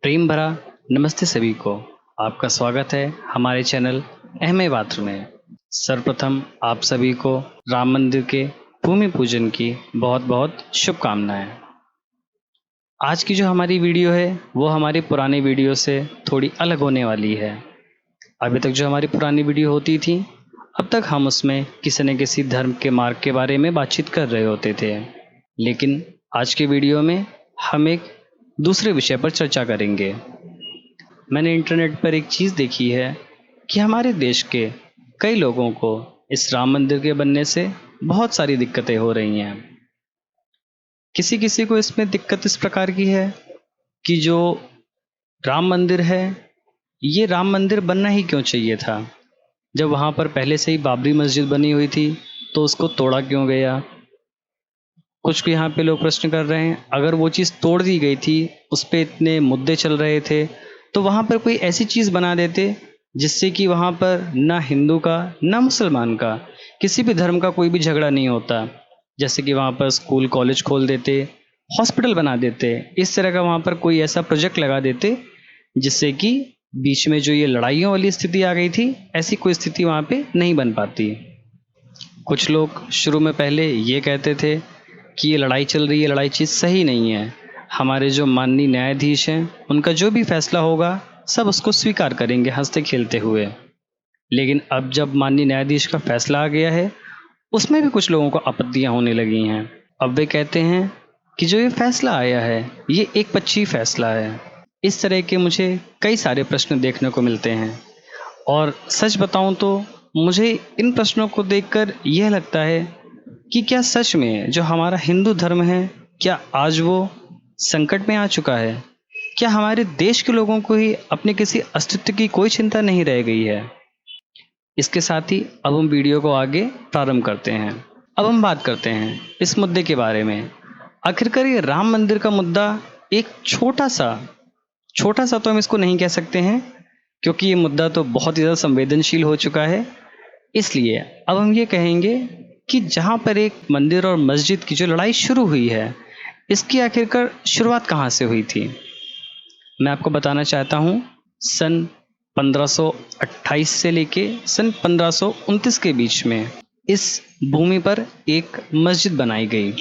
प्रेम भरा नमस्ते सभी को। आपका स्वागत है हमारे चैनल अहम बात में। सर्वप्रथम आप सभी को राम मंदिर के भूमि पूजन की बहुत बहुत शुभकामनाएं। आज की जो हमारी वीडियो है वो हमारी पुरानी वीडियो से थोड़ी अलग होने वाली है। अभी तक जो हमारी पुरानी वीडियो होती थी, अब तक हम उसमें किसी न किसी धर्म के मार्ग के बारे में बातचीत कर रहे होते थे, लेकिन आज के वीडियो में हम एक दूसरे विषय पर चर्चा करेंगे। मैंने इंटरनेट पर एक चीज़ देखी है कि हमारे देश के कई लोगों को इस राम मंदिर के बनने से बहुत सारी दिक्कतें हो रही हैं। किसी किसी को इसमें दिक्कत इस प्रकार की है कि जो राम मंदिर है, ये राम मंदिर बनना ही क्यों चाहिए था? जब वहाँ पर पहले से ही बाबरी मस्जिद बनी हुई थी तो उसको तोड़ा क्यों गया? कुछ भी यहाँ पे लोग प्रश्न कर रहे हैं, अगर वो चीज़ तोड़ दी गई थी, उस पर इतने मुद्दे चल रहे थे, तो वहाँ पर कोई ऐसी चीज़ बना देते जिससे कि वहाँ पर ना हिंदू का ना मुसलमान का, किसी भी धर्म का कोई भी झगड़ा नहीं होता। जैसे कि वहाँ पर स्कूल कॉलेज खोल देते, हॉस्पिटल बना देते, इस तरह का वहाँ पर कोई ऐसा प्रोजेक्ट लगा देते जिससे कि बीच में जो ये लड़ाइयों वाली स्थिति आ गई थी, ऐसी कोई स्थिति वहाँ पे नहीं बन पाती। कुछ लोग शुरू में पहले ये कहते थे कि ये लड़ाई चल रही है, लड़ाई चीज़ सही नहीं है, हमारे जो माननीय न्यायाधीश हैं उनका जो भी फैसला होगा सब उसको स्वीकार करेंगे हंसते खेलते हुए। लेकिन अब जब माननीय न्यायाधीश का फैसला आ गया है, उसमें भी कुछ लोगों को आपत्तियां होने लगी हैं। अब वे कहते हैं कि जो ये फैसला आया है ये एक पक्षी फैसला है। इस तरह के मुझे कई सारे प्रश्न देखने को मिलते हैं, और सच बताऊं तो मुझे इन प्रश्नों को देखकर यह लगता है कि क्या सच में जो हमारा हिंदू धर्म है, क्या आज वो संकट में आ चुका है? क्या हमारे देश के लोगों को ही अपने किसी अस्तित्व की कोई चिंता नहीं रह गई है? इसके साथ ही अब हम वीडियो को आगे प्रारंभ करते हैं। अब हम बात करते हैं इस मुद्दे के बारे में। आखिरकार ये राम मंदिर का मुद्दा एक छोटा सा तो हम इसको नहीं कह सकते हैं, क्योंकि ये मुद्दा तो बहुत ही ज़्यादा संवेदनशील हो चुका है। इसलिए अब हम ये कहेंगे कि जहाँ पर एक मंदिर और मस्जिद की जो लड़ाई शुरू हुई है, इसकी आखिरकार शुरुआत कहाँ से हुई थी? मैं आपको बताना चाहता हूँ, सन 1528 से लेके सन 1529 के बीच में इस भूमि पर एक मस्जिद बनाई गई,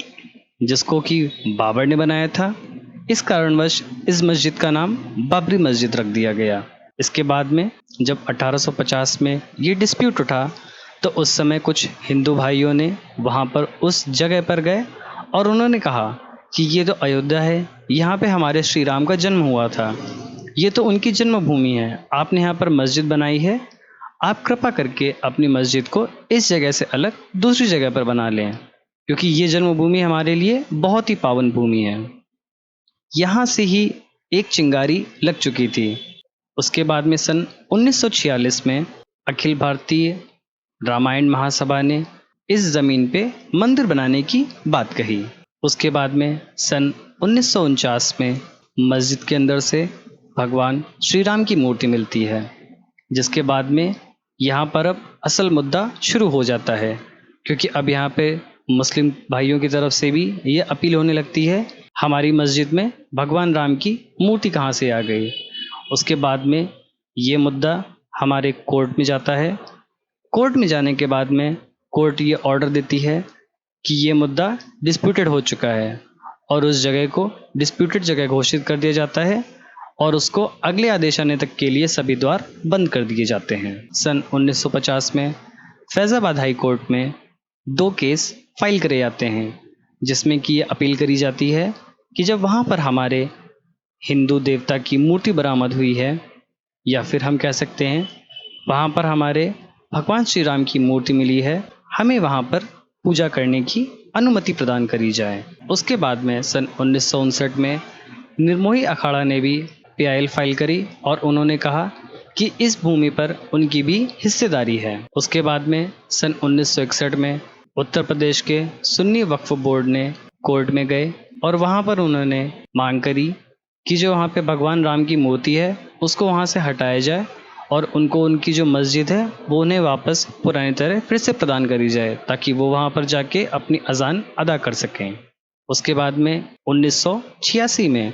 जिसको कि बाबर ने बनाया था। इस कारणवश इस मस्जिद का नाम बाबरी मस्जिद रख दिया गया। इसके बाद में जब 1850 में ये डिस्प्यूट उठा, तो उस समय कुछ हिंदू भाइयों ने वहाँ पर उस जगह पर गए और उन्होंने कहा कि ये तो अयोध्या है, यहाँ पे हमारे श्री राम का जन्म हुआ था, ये तो उनकी जन्मभूमि है, आपने यहाँ पर मस्जिद बनाई है, आप कृपा करके अपनी मस्जिद को इस जगह से अलग दूसरी जगह पर बना लें, क्योंकि ये जन्मभूमि हमारे लिए बहुत ही पावन भूमि है। यहाँ से ही एक चिंगारी लग चुकी थी। उसके बाद में सन 1946 में अखिल भारतीय रामायण महासभा ने इस ज़मीन पे मंदिर बनाने की बात कही। उसके बाद में सन 1949 में मस्जिद के अंदर से भगवान श्री राम की मूर्ति मिलती है, जिसके बाद में यहाँ पर अब असल मुद्दा शुरू हो जाता है, क्योंकि अब यहाँ पे मुस्लिम भाइयों की तरफ से भी ये अपील होने लगती है, हमारी मस्जिद में भगवान राम की मूर्ति कहाँ से आ गई। उसके बाद में ये मुद्दा हमारे कोर्ट में जाता है। कोर्ट में जाने के बाद में कोर्ट ये ऑर्डर देती है कि ये मुद्दा डिस्प्यूटेड हो चुका है, और उस जगह को डिस्प्यूटेड जगह घोषित कर दिया जाता है, और उसको अगले आदेश आने तक के लिए सभी द्वार बंद कर दिए जाते हैं। सन 1950 में फैज़ाबाद हाई कोर्ट में 2 केस फाइल करे जाते हैं, जिसमें कि ये अपील करी जाती है कि जब वहाँ पर हमारे हिंदू देवता की मूर्ति बरामद हुई है, या फिर हम कह सकते हैं वहाँ पर हमारे भगवान श्री राम की मूर्ति मिली है, हमें वहाँ पर पूजा करने की अनुमति प्रदान करी जाए। उसके बाद में सन 1959 में निर्मोही अखाड़ा ने भी PIL फाइल करी, और उन्होंने कहा कि इस भूमि पर उनकी भी हिस्सेदारी है। उसके बाद में सन 1961 में उत्तर प्रदेश के सुन्नी वक्फ बोर्ड ने कोर्ट में गए, और वहाँ पर उन्होंने मांग करी कि जो वहाँ पे भगवान राम की मूर्ति है उसको वहाँ से हटाया जाए, और उनको उनकी जो मस्जिद है वो उन्हें वापस पुरानी तरह फिर से प्रदान करी जाए, ताकि वो वहाँ पर जाके अपनी अजान अदा कर सकें। उसके बाद में 1986 में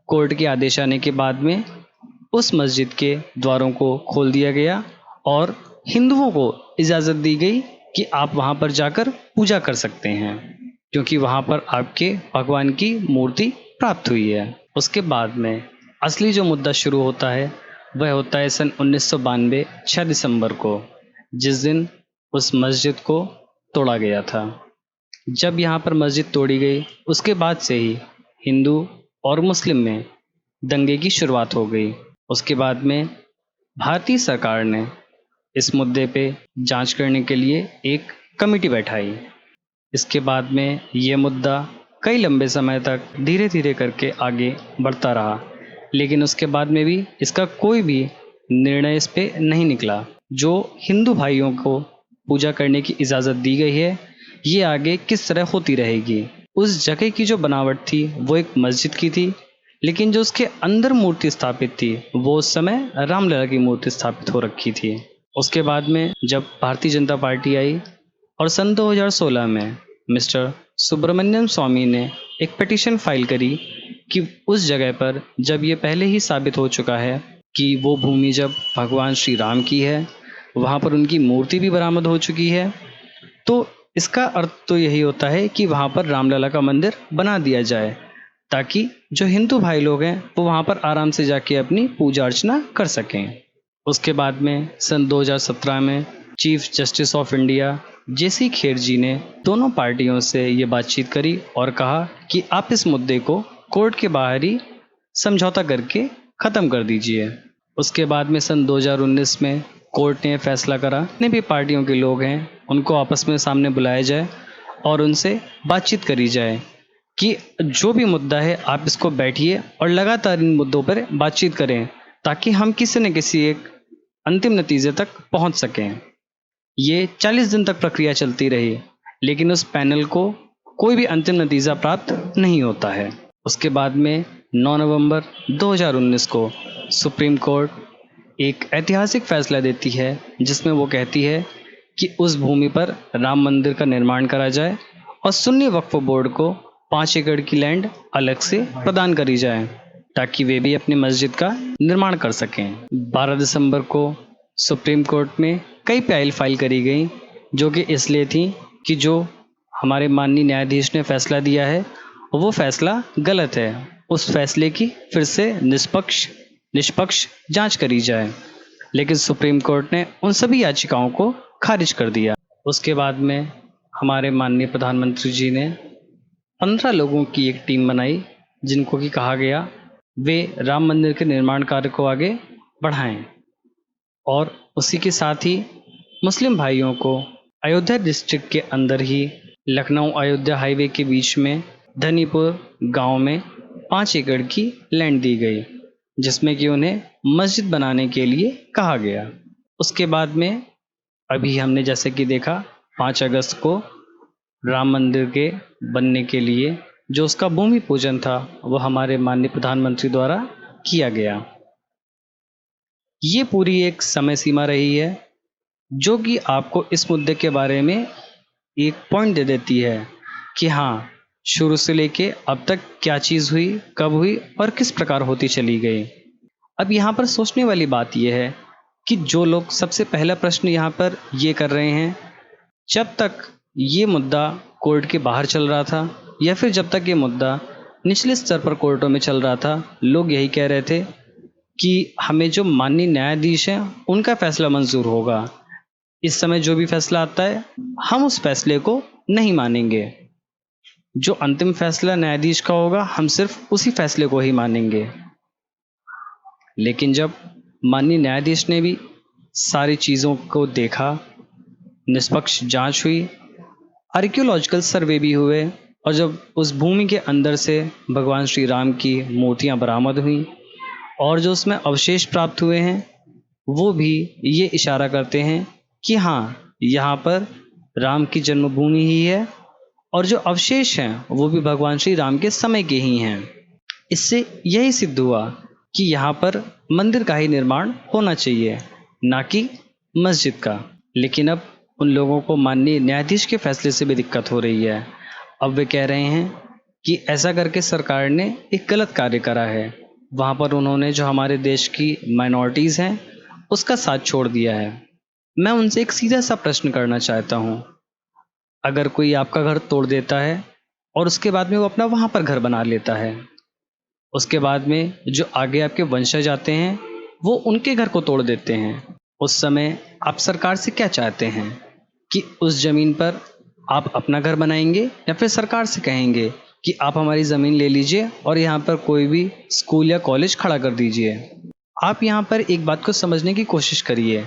कोर्ट के आदेश आने के बाद में उस मस्जिद के द्वारों को खोल दिया गया और हिंदुओं को इजाज़त दी गई कि आप वहाँ पर जाकर पूजा कर सकते हैं, क्योंकि वहाँ पर आपके भगवान की मूर्ति प्राप्त हुई है। उसके बाद में असली जो मुद्दा शुरू होता है वह होता है सन 1992 6 दिसंबर को, जिस दिन उस मस्जिद को तोड़ा गया था। जब यहाँ पर मस्जिद तोड़ी गई उसके बाद से ही हिंदू और मुस्लिम में दंगे की शुरुआत हो गई। उसके बाद में भारतीय सरकार ने इस मुद्दे पे जांच करने के लिए एक कमेटी बैठाई। इसके बाद में ये मुद्दा कई लंबे समय तक धीरे धीरे करके आगे बढ़ता रहा, लेकिन उसके बाद में भी इसका कोई भी निर्णय इस पे नहीं निकला। जो हिंदू भाइयों को पूजा करने की इजाज़त दी गई है, ये आगे किस तरह होती रहेगी। उस जगह की जो बनावट थी वो एक मस्जिद की थी, लेकिन जो उसके अंदर मूर्ति स्थापित थी वो उस समय रामलला की मूर्ति स्थापित हो रखी थी। उसके बाद में जब भारतीय जनता पार्टी आई और सन 2016 में मिस्टर सुब्रमण्यम स्वामी ने एक पिटीशन फाइल करी कि उस जगह पर जब ये पहले ही साबित हो चुका है कि वो भूमि जब भगवान श्री राम की है, वहाँ पर उनकी मूर्ति भी बरामद हो चुकी है, तो इसका अर्थ तो यही होता है कि वहाँ पर रामलला का मंदिर बना दिया जाए, ताकि जो हिंदू भाई लोग हैं वो वहाँ पर आराम से जाके अपनी पूजा अर्चना कर सकें। उसके बाद में सन 2017 में चीफ जस्टिस ऑफ इंडिया जेसी खेर जी ने दोनों पार्टियों से ये बातचीत करी और कहा कि आप इस मुद्दे को कोर्ट के बाहर ही समझौता करके ख़त्म कर दीजिए। उसके बाद में सन 2019 में कोर्ट ने फैसला करा जितने भी पार्टियों के लोग हैं उनको आपस में सामने बुलाया जाए और उनसे बातचीत करी जाए कि जो भी मुद्दा है आप इसको बैठिए और लगातार इन मुद्दों पर बातचीत करें, ताकि हम किसी न किसी एक अंतिम नतीजे तक पहुंच सकें। ये 40 दिन तक प्रक्रिया चलती रही, लेकिन उस पैनल को कोई भी अंतिम नतीजा प्राप्त नहीं होता है। उसके बाद में 9 नवंबर 2019 को सुप्रीम कोर्ट एक ऐतिहासिक फैसला देती है, जिसमें वो कहती है कि उस भूमि पर राम मंदिर का निर्माण करा जाए और सुन्नी वक्फ बोर्ड को 5 एकड़ की लैंड अलग से प्रदान करी जाए, ताकि वे भी अपनी मस्जिद का निर्माण कर सकें। 12 दिसंबर को सुप्रीम कोर्ट में कई पहल फाइल करी गई, जो कि इसलिए थी कि जो हमारे माननीय न्यायाधीश ने फैसला दिया है वो फैसला गलत है, उस फैसले की फिर से निष्पक्ष जांच करी जाए। लेकिन सुप्रीम कोर्ट ने उन सभी याचिकाओं को खारिज कर दिया। उसके बाद में हमारे माननीय प्रधानमंत्री जी ने 15 लोगों की एक टीम बनाई, जिनको कि कहा गया वे राम मंदिर के निर्माण कार्य को आगे बढ़ाएं, और उसी के साथ ही मुस्लिम भाइयों को अयोध्या डिस्ट्रिक्ट के अंदर ही लखनऊ अयोध्या हाईवे के बीच में धनीपुर गांव में 5 एकड़ की लैंड दी गई, जिसमें कि उन्हें मस्जिद बनाने के लिए कहा गया। उसके बाद में अभी हमने जैसे कि देखा 5 अगस्त को राम मंदिर के बनने के लिए जो उसका भूमि पूजन था वो हमारे माननीय प्रधानमंत्री द्वारा किया गया। ये पूरी एक समय सीमा रही है जो कि आपको इस मुद्दे के बारे में एक पॉइंट दे देती है कि हाँ, शुरू से लेके अब तक क्या चीज़ हुई, कब हुई और किस प्रकार होती चली गई। अब यहाँ पर सोचने वाली बात यह है कि जो लोग सबसे पहला प्रश्न यहाँ पर ये कर रहे हैं, जब तक ये मुद्दा कोर्ट के बाहर चल रहा था या फिर जब तक ये मुद्दा निचले स्तर पर कोर्टों में चल रहा था, लोग यही कह रहे थे कि हमें जो माननीय न्यायाधीश हैं उनका फैसला मंजूर होगा। इस समय जो भी फैसला आता है हम उस फैसले को नहीं मानेंगे, जो अंतिम फैसला न्यायाधीश का होगा हम सिर्फ उसी फैसले को ही मानेंगे। लेकिन जब माननीय न्यायाधीश ने भी सारी चीज़ों को देखा, निष्पक्ष जांच हुई, आर्कियोलॉजिकल सर्वे भी हुए, और जब उस भूमि के अंदर से भगवान श्री राम की मूर्तियां बरामद हुई और जो उसमें अवशेष प्राप्त हुए हैं वो भी ये इशारा करते हैं कि हाँ, यहाँ पर राम की जन्मभूमि ही है और जो अवशेष हैं वो भी भगवान श्री राम के समय के ही हैं। इससे यही सिद्ध हुआ कि यहाँ पर मंदिर का ही निर्माण होना चाहिए, ना कि मस्जिद का। लेकिन अब उन लोगों को माननीय न्यायाधीश के फैसले से भी दिक्कत हो रही है। अब वे कह रहे हैं कि ऐसा करके सरकार ने एक गलत कार्य करा है, वहाँ पर उन्होंने जो हमारे देश की माइनॉरिटीज़ हैं उसका साथ छोड़ दिया है। मैं उनसे एक सीधा सा प्रश्न करना चाहता हूँ, अगर कोई आपका घर तोड़ देता है और उसके बाद में वो अपना वहाँ पर घर बना लेता है, उसके बाद में जो आगे आपके वंशज आते हैं वो उनके घर को तोड़ देते हैं, उस समय आप सरकार से क्या चाहते हैं कि उस ज़मीन पर आप अपना घर बनाएंगे या फिर सरकार से कहेंगे कि आप हमारी ज़मीन ले लीजिए और यहाँ पर कोई भी स्कूल या कॉलेज खड़ा कर दीजिए। आप यहाँ पर एक बात को समझने की कोशिश करिए,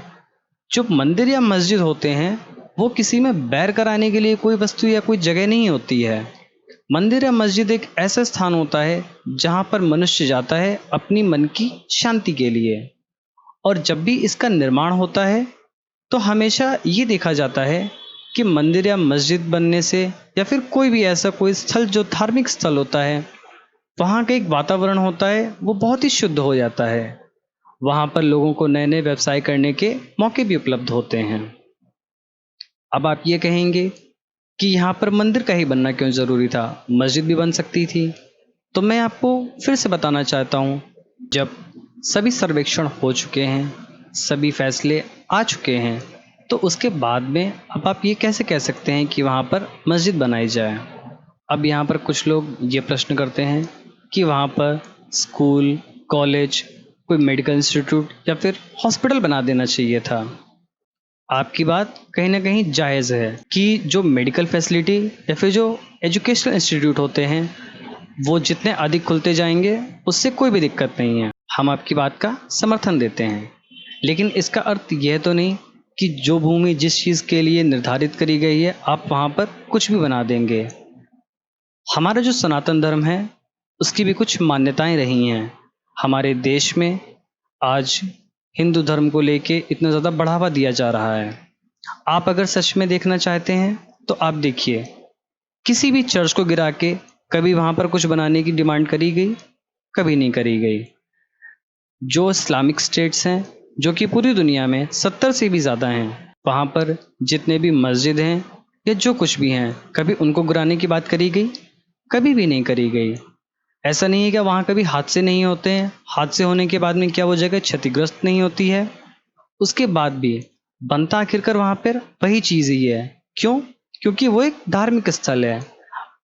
जो मंदिर या मस्जिद होते हैं वो किसी में बैर कराने के लिए कोई वस्तु या कोई जगह नहीं होती है। मंदिर या मस्जिद एक ऐसा स्थान होता है जहाँ पर मनुष्य जाता है अपनी मन की शांति के लिए, और जब भी इसका निर्माण होता है तो हमेशा ये देखा जाता है कि मंदिर या मस्जिद बनने से या फिर कोई भी ऐसा कोई स्थल जो धार्मिक स्थल होता है, वहाँ का एक वातावरण होता है वो बहुत ही शुद्ध हो जाता है। वहाँ पर लोगों को नए नए व्यवसाय करने के मौके भी उपलब्ध होते हैं। अब आप ये कहेंगे कि यहाँ पर मंदिर का ही बनना क्यों ज़रूरी था, मस्जिद भी बन सकती थी। तो मैं आपको फिर से बताना चाहता हूँ, जब सभी सर्वेक्षण हो चुके हैं, सभी फैसले आ चुके हैं, तो उसके बाद में अब आप ये कैसे कह सकते हैं कि वहाँ पर मस्जिद बनाई जाए। अब यहाँ पर कुछ लोग ये प्रश्न करते हैं कि वहाँ पर स्कूल, कॉलेज, कोई मेडिकल इंस्टीट्यूट या फिर हॉस्पिटल बना देना चाहिए था। आपकी बात कहीं ना कहीं जायज़ है कि जो मेडिकल फैसिलिटी या फिर जो एजुकेशनल इंस्टीट्यूट होते हैं वो जितने अधिक खुलते जाएंगे उससे कोई भी दिक्कत नहीं है, हम आपकी बात का समर्थन देते हैं। लेकिन इसका अर्थ यह तो नहीं कि जो भूमि जिस चीज़ के लिए निर्धारित करी गई है आप वहाँ पर कुछ भी बना देंगे। हमारा जो सनातन धर्म है उसकी भी कुछ मान्यताएं रही हैं। हमारे देश में आज हिंदू धर्म को लेके इतना ज़्यादा बढ़ावा दिया जा रहा है। आप अगर सच में देखना चाहते हैं तो आप देखिए, किसी भी चर्च को गिरा के कभी वहाँ पर कुछ बनाने की डिमांड करी गई? कभी नहीं करी गई। जो इस्लामिक स्टेट्स हैं जो कि पूरी दुनिया में 70 से भी ज़्यादा हैं, वहाँ पर जितने भी मस्जिद हैं या जो कुछ भी हैं, कभी उनको गिराने की बात करी गई? कभी भी नहीं करी गई। ऐसा नहीं है कि वहाँ कभी हादसे नहीं होते हैं, हादसे होने के बाद में क्या वो जगह क्षतिग्रस्त नहीं होती है? उसके बाद भी बनता आखिरकार वहाँ पर वही चीज़ ही है। क्यों? क्योंकि वो एक धार्मिक स्थल है।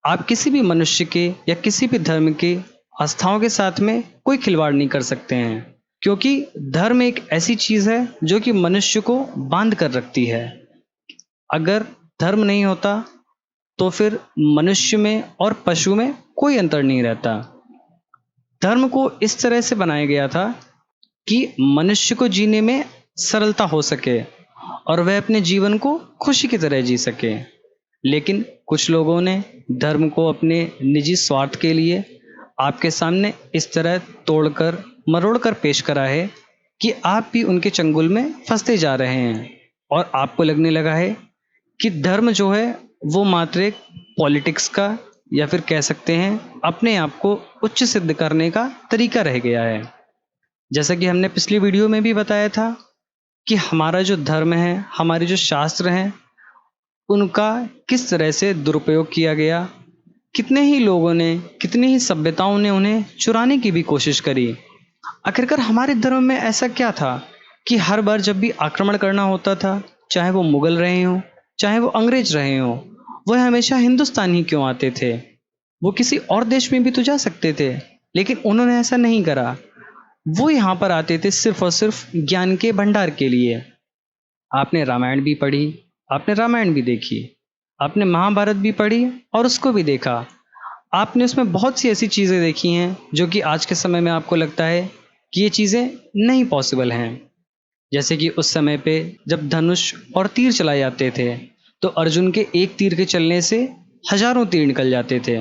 आप किसी भी मनुष्य के या किसी भी धर्म के आस्थाओं के साथ में कोई खिलवाड़ नहीं कर सकते हैं, क्योंकि धर्म एक ऐसी चीज़ है जो कि मनुष्य को बांध कर रखती है। अगर धर्म नहीं होता तो फिर मनुष्य में और पशु में कोई अंतर नहीं रहता। धर्म को इस तरह से बनाया गया था कि मनुष्य को जीने में सरलता हो सके और वह अपने जीवन को खुशी की तरह जी सके। लेकिन कुछ लोगों ने धर्म को अपने निजी स्वार्थ के लिए आपके सामने इस तरह तोड़कर मरोड़कर पेश करा है कि आप भी उनके चंगुल में फंसते जा रहे हैं और आपको लगने लगा है कि धर्म जो है वो मात्र एक पॉलिटिक्स का या फिर कह सकते हैं अपने आप को उच्च सिद्ध करने का तरीका रह गया है। जैसा कि हमने पिछली वीडियो में भी बताया था कि हमारा जो धर्म है, हमारे जो शास्त्र हैं, उनका किस तरह से दुरुपयोग किया गया। कितने ही लोगों ने, कितनी ही सभ्यताओं ने उन्हें चुराने की भी कोशिश करी। आखिरकार हमारे धर्म में ऐसा क्या था कि हर बार जब भी आक्रमण करना होता था, चाहे वो मुगल रहे हों, चाहे वो अंग्रेज रहे हों, वह हमेशा हिंदुस्तान ही क्यों आते थे? वो किसी और देश में भी तो जा सकते थे, लेकिन उन्होंने ऐसा नहीं करा। वो यहाँ पर आते थे सिर्फ और सिर्फ ज्ञान के भंडार के लिए। आपने रामायण भी पढ़ी, आपने रामायण भी देखी, आपने महाभारत भी पढ़ी और उसको भी देखा। आपने उसमें बहुत सी ऐसी चीज़ें देखी हैं जो कि आज के समय में आपको लगता है कि ये चीज़ें नहीं पॉसिबल हैं। जैसे कि उस समय पे जब धनुष और तीर चलाए जाते थे तो अर्जुन के एक तीर के चलने से हजारों तीर निकल जाते थे।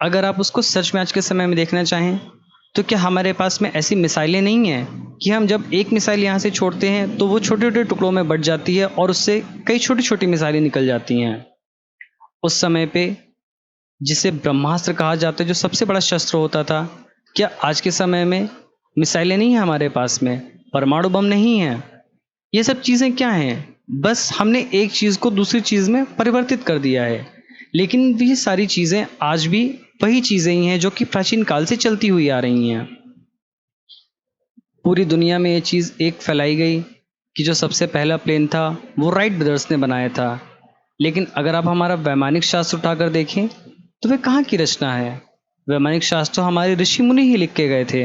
अगर आप उसको सच में आज के समय में देखना चाहें तो क्या हमारे पास में ऐसी मिसाइलें नहीं हैं कि हम जब एक मिसाइल यहाँ से छोड़ते हैं तो वो छोटे छोटे टुकड़ों में बट जाती है और उससे कई छोटी छोटी मिसाइलें निकल जाती हैं। उस समय पे जिसे ब्रह्मास्त्र कहा जाता है, जो सबसे बड़ा शस्त्र होता था, क्या आज के समय में मिसाइलें नहीं हैं हमारे पास में? परमाणु बम नहीं है? ये सब चीज़ें क्या हैं? बस हमने एक चीज़ को दूसरी चीज़ में परिवर्तित कर दिया है। लेकिन ये सारी चीज़ें आज भी वही चीज़ें ही हैं जो कि प्राचीन काल से चलती हुई आ रही हैं। पूरी दुनिया में ये चीज़ एक फैलाई गई कि जो सबसे पहला प्लेन था वो राइट ब्रदर्स ने बनाया था। लेकिन अगर आप हमारा वैमानिक शास्त्र उठाकर देखें तो वे कहाँ की रचना है। वैमानिक शास्त्र तो हमारे ऋषि मुनि ही लिख के गए थे।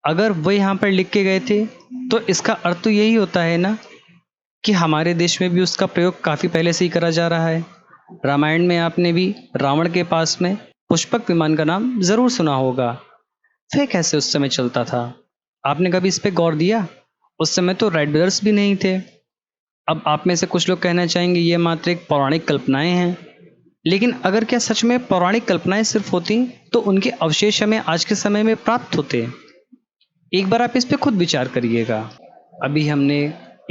अगर वो यहाँ पर लिख के गए थे तो इसका अर्थ तो यही होता है ना कि हमारे देश में भी उसका प्रयोग काफ़ी पहले से ही करा जा रहा है। रामायण में आपने भी रावण के पास में पुष्पक विमान का नाम ज़रूर सुना होगा। वह कैसे उस समय चलता था, आपने कभी इस पे गौर दिया? उस समय तो राइट ब्रदर्स भी नहीं थे। अब आप में से कुछ लोग कहना चाहेंगे ये मात्र एक पौराणिक कल्पनाएं हैं, लेकिन अगर क्या सच में पौराणिक कल्पनाएं सिर्फ होती तो उनके अवशेष हमें आज के समय में प्राप्त होते? एक बार आप इस पे खुद विचार करिएगा। अभी हमने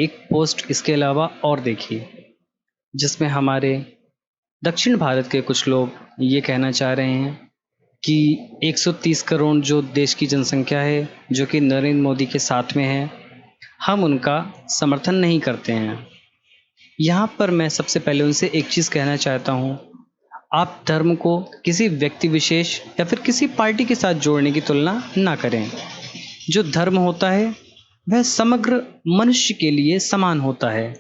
एक पोस्ट इसके अलावा और देखी जिसमें हमारे दक्षिण भारत के कुछ लोग ये कहना चाह रहे हैं कि 130 करोड़ जो देश की जनसंख्या है जो कि नरेंद्र मोदी के साथ में है, हम उनका समर्थन नहीं करते हैं। यहाँ पर मैं सबसे पहले उनसे एक चीज़ कहना चाहता हूँ, आप धर्म को किसी व्यक्ति विशेष या फिर किसी पार्टी के साथ जोड़ने की तुलना ना करें। जो धर्म होता है वह समग्र मनुष्य के लिए समान होता है।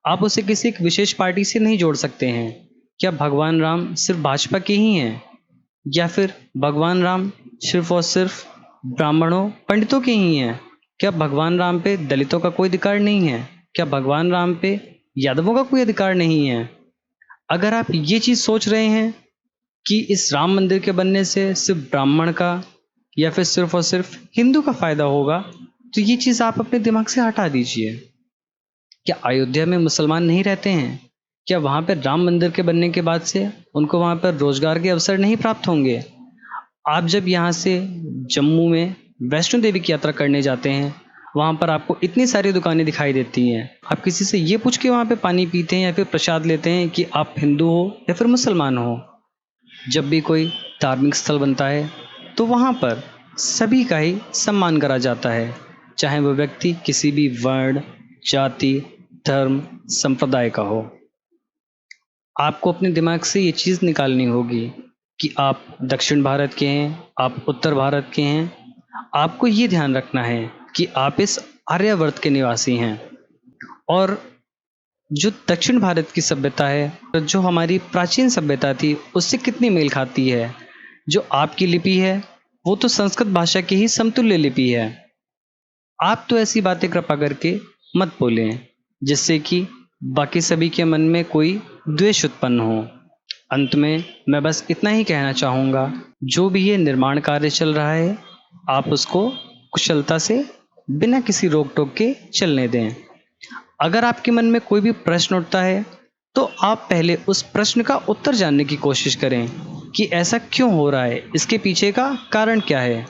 आप उसे किसी एक विशेष पार्टी से नहीं जोड़ सकते हैं। क्या भगवान राम सिर्फ भाजपा के ही हैं, या फिर भगवान राम सिर्फ और सिर्फ ब्राह्मणों पंडितों के ही हैं? क्या भगवान राम पे दलितों का कोई अधिकार नहीं है? क्या भगवान राम पे यादवों का कोई अधिकार नहीं है? अगर आप ये चीज़ सोच रहे हैं कि इस राम मंदिर के बनने से सिर्फ ब्राह्मण का या फिर सिर्फ और सिर्फ हिंदू का फायदा होगा, तो ये चीज़ आप अपने दिमाग से हटा दीजिए। क्या अयोध्या में मुसलमान नहीं रहते हैं? क्या वहाँ पर राम मंदिर के बनने के बाद से उनको वहाँ पर रोजगार के अवसर नहीं प्राप्त होंगे? आप जब यहाँ से जम्मू में वैष्णो देवी की यात्रा करने जाते हैं, वहाँ पर आपको इतनी सारी दुकानें दिखाई देती हैं। आप किसी से ये पूछ के वहाँ पे पानी पीते हैं या फिर प्रसाद लेते हैं कि आप हिंदू हो या फिर मुसलमान हो? जब भी कोई धार्मिक स्थल बनता है तो वहाँ पर सभी का ही सम्मान करा जाता है, चाहे वह व्यक्ति किसी भी वर्ण, जाति, धर्म, संप्रदाय का हो। आपको अपने दिमाग से ये चीज़ निकालनी होगी कि आप दक्षिण भारत के हैं, आप उत्तर भारत के हैं। आपको ये ध्यान रखना है कि आप इस आर्यावर्त के निवासी हैं, और जो दक्षिण भारत की सभ्यता है, जो हमारी प्राचीन सभ्यता थी, उससे कितनी मेल खाती है। जो आपकी लिपि है वो तो संस्कृत भाषा की ही समतुल्य लिपि है। आप तो ऐसी बातें कृपा करके मत बोलें जिससे कि बाकी सभी के मन में कोई द्वेष उत्पन्न हो। अंत में मैं बस इतना ही कहना चाहूँगा, जो भी ये निर्माण कार्य चल रहा है आप उसको कुशलता से बिना किसी रोक टोक के चलने दें। अगर आपके मन में कोई भी प्रश्न उठता है तो आप पहले उस प्रश्न का उत्तर जानने की कोशिश करें कि ऐसा क्यों हो रहा है, इसके पीछे का कारण क्या है।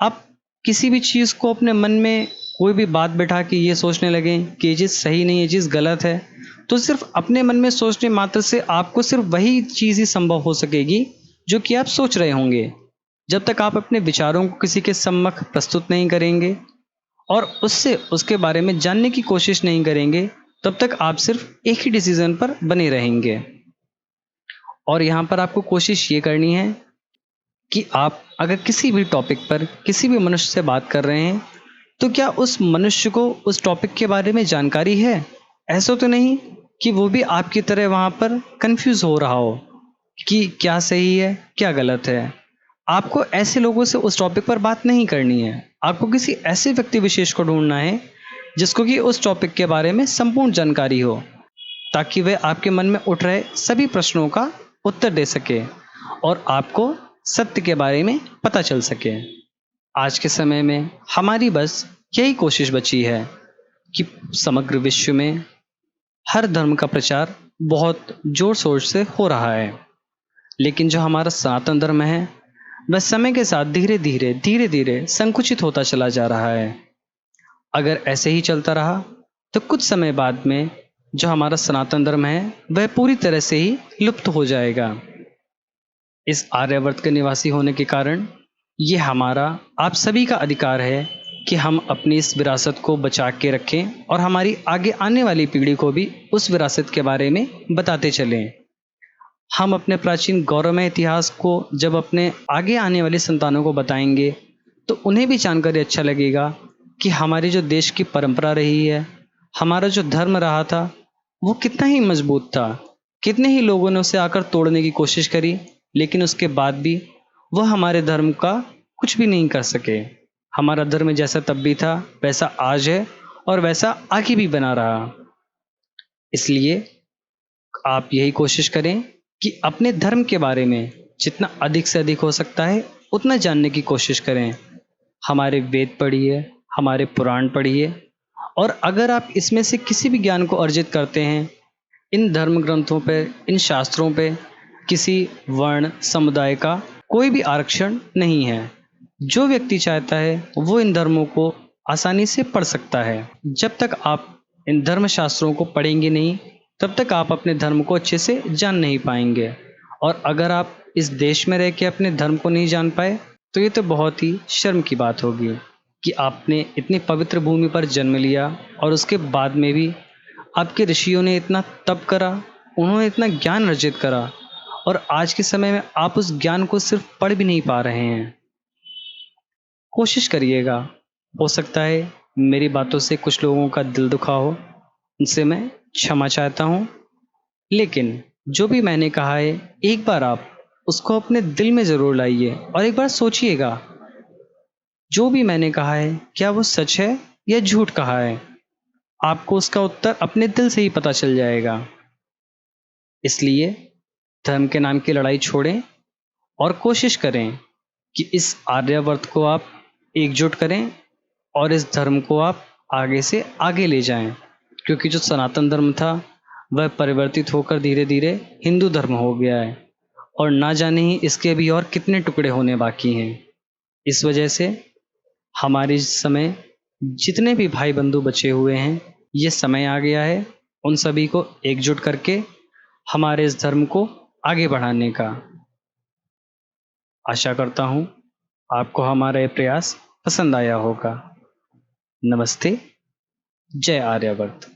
आप किसी भी चीज़ को अपने मन में कोई भी बात बैठा के ये सोचने लगें कि ये चीज़ सही नहीं, ये चीज़ गलत है, तो सिर्फ अपने मन में सोचने मात्र से आपको सिर्फ वही चीज़ ही संभव हो सकेगी जो कि आप सोच रहे होंगे। जब तक आप अपने विचारों को किसी के सम्मुख प्रस्तुत नहीं करेंगे और उससे उसके बारे में जानने की कोशिश नहीं करेंगे, तब तक आप सिर्फ एक ही डिसीजन पर बने रहेंगे। और यहाँ पर आपको कोशिश ये करनी है कि आप अगर किसी भी टॉपिक पर किसी भी मनुष्य से बात कर रहे हैं तो क्या उस मनुष्य को उस टॉपिक के बारे में जानकारी है। ऐसा तो नहीं कि वो भी आपकी तरह वहाँ पर कंफ्यूज हो रहा हो कि क्या सही है क्या गलत है। आपको ऐसे लोगों से उस टॉपिक पर बात नहीं करनी है। आपको किसी ऐसे व्यक्ति विशेष को ढूंढना है जिसको कि उस टॉपिक के बारे में संपूर्ण जानकारी हो, ताकि वह आपके मन में उठ रहे सभी प्रश्नों का उत्तर दे सके और आपको सत्य के बारे में पता चल सके। आज के समय में हमारी बस यही कोशिश बची है कि समग्र विश्व में हर धर्म का प्रचार बहुत जोर शोर से हो रहा है, लेकिन जो हमारा सनातन धर्म है वह समय के साथ धीरे धीरे संकुचित होता चला जा रहा है। अगर ऐसे ही चलता रहा तो कुछ समय बाद में जो हमारा सनातन धर्म है वह पूरी तरह से ही लुप्त हो जाएगा। इस आर्यावर्त के निवासी होने के कारण ये हमारा आप सभी का अधिकार है कि हम अपनी इस विरासत को बचा के रखें और हमारी आगे आने वाली पीढ़ी को भी उस विरासत के बारे में बताते चलें। हम अपने प्राचीन गौरवमय इतिहास को जब अपने आगे आने वाली संतानों को बताएंगे तो उन्हें भी जानकर अच्छा लगेगा कि हमारी जो देश की परंपरा रही है, हमारा जो धर्म रहा था, वो कितना ही मजबूत था। कितने ही लोगों ने उसे आकर तोड़ने की कोशिश करी, लेकिन उसके बाद भी वह हमारे धर्म का कुछ भी नहीं कर सके। हमारा धर्म जैसा तब भी था, वैसा आज है और वैसा आगे भी बना रहा। इसलिए आप यही कोशिश करें कि अपने धर्म के बारे में जितना अधिक से अधिक हो सकता है उतना जानने की कोशिश करें। हमारे वेद पढ़िए, हमारे पुराण पढ़िए, और अगर आप इसमें से किसी भी ज्ञान को अर्जित करते हैं, इन धर्म ग्रंथों पे, इन शास्त्रों पे किसी वर्ण समुदाय का कोई भी आरक्षण नहीं है। जो व्यक्ति चाहता है वो इन धर्मों को आसानी से पढ़ सकता है। जब तक आप इन धर्म शास्त्रों को पढ़ेंगे नहीं, तब तक आप अपने धर्म को अच्छे से जान नहीं पाएंगे। और अगर आप इस देश में रह के अपने धर्म को नहीं जान पाए, तो ये तो बहुत ही शर्म की बात होगी कि आपने इतनी पवित्र भूमि पर जन्म लिया और उसके बाद में भी आपके ऋषियों ने इतना तप करा, उन्होंने इतना ज्ञान अर्जित करा, और आज के समय में आप उस ज्ञान को सिर्फ पढ़ भी नहीं पा रहे हैं। कोशिश करिएगा, हो सकता है मेरी बातों से कुछ लोगों का दिल दुखा हो, उनसे मैं क्षमा चाहता हूँ। लेकिन जो भी मैंने कहा है, एक बार आप उसको अपने दिल में ज़रूर लाइए और एक बार सोचिएगा, जो भी मैंने कहा है क्या वो सच है या झूठ कहा है। आपको उसका उत्तर अपने दिल से ही पता चल जाएगा। इसलिए धर्म के नाम की लड़ाई छोड़ें और कोशिश करें कि इस आर्यावर्त को आप एकजुट करें और इस धर्म को आप आगे से आगे ले जाएं। क्योंकि जो सनातन धर्म था वह परिवर्तित होकर धीरे धीरे हिंदू धर्म हो गया है, और ना जाने ही इसके भी और कितने टुकड़े होने बाकी हैं। इस वजह से हमारे समय जितने भी भाई बंधु बचे हुए हैं, ये समय आ गया है उन सभी को एकजुट करके हमारे इस धर्म को आगे बढ़ाने का। आशा करता हूँ आपको हमारा ये प्रयास पसंद आया होगा। नमस्ते। जय आर्यावर्त।